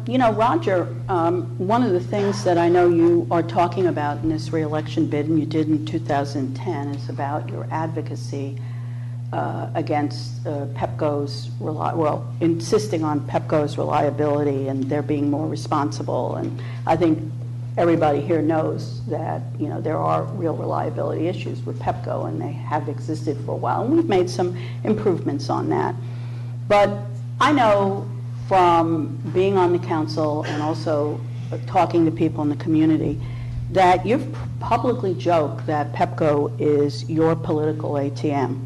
You know, Roger, one of the things that I know you are talking about in this re-election bid, and you did in 2010, is about your advocacy against Pepco's, insisting on Pepco's reliability and their being more responsible. And I think everybody here knows that, you know, there are real reliability issues with Pepco, and they have existed for a while, and we've made some improvements on that. But I know from being on the council and also talking to people in the community that you've publicly joked that Pepco is your political ATM.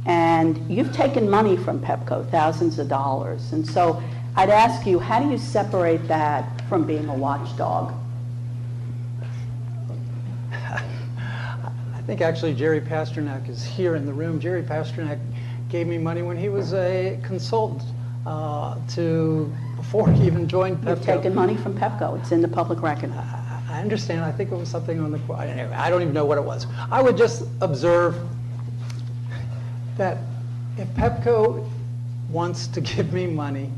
And you've taken money from Pepco, thousands of dollars. And so I'd ask you, how do you separate that from being a watchdog? I think actually Jerry Pasternak is here in the room. Jerry Pasternak gave me money when he was a consultant before he even joined Pepco. You've taken money from Pepco. It's in the public record. I understand. I think it was something on the, anyway, I don't even know what it was. I would just observe that if Pepco wants to give me money,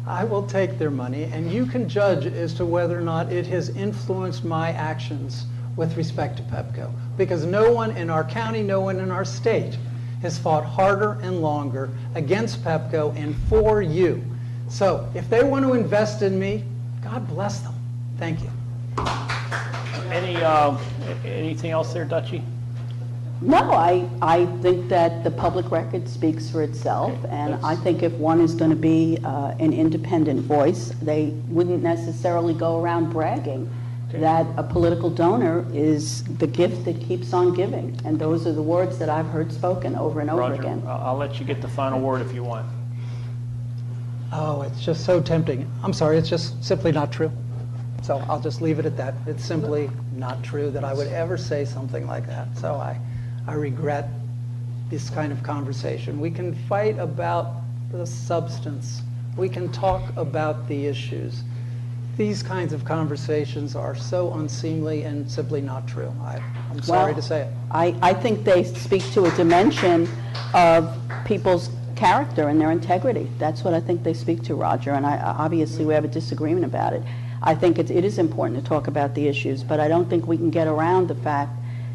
I will take their money, and you can judge as to whether or not it has influenced my actions with respect to Pepco. Because no one in our county, no one in our state has fought harder and longer against Pepco and for you. So if they want to invest in me, God bless them. Thank you. Anything else there, Dutchie? No, I think that the public record speaks for itself, and I think if one is going to be an independent voice, they wouldn't necessarily go around bragging that a political donor is the gift that keeps on giving. And those are the words that I've heard spoken over and over Roger, again. I'll let you get the final word if you want. Oh, it's just so tempting. I'm sorry, it's just simply not true. So I'll just leave it at that. It's simply not true that I would ever say something like that. So I regret this kind of conversation. We can fight about the substance. We can talk about the issues. These kinds of conversations are so unseemly and simply not true. I'm sorry to say it. I think they speak to a dimension of people's character and their integrity. That's what I think they speak to, Roger, and obviously we have a disagreement about it. I think it is important to talk about the issues, but I don't think we can get around the fact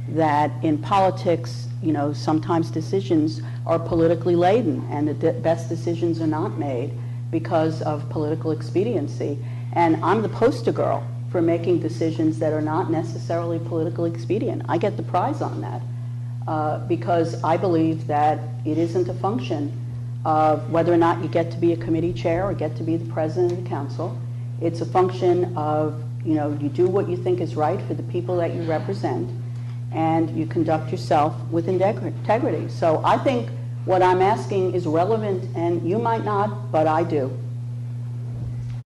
that in politics, you know, sometimes decisions are politically laden, and the best decisions are not made because of political expediency. And I'm the poster girl for making decisions that are not necessarily politically expedient. I get the prize on that because I believe that it isn't a function of whether or not you get to be a committee chair or get to be the president of the council. It's a function of, you know, you do what you think is right for the people that you represent, and you conduct yourself with integrity. So I think what I'm asking is relevant, and you might not, but I do.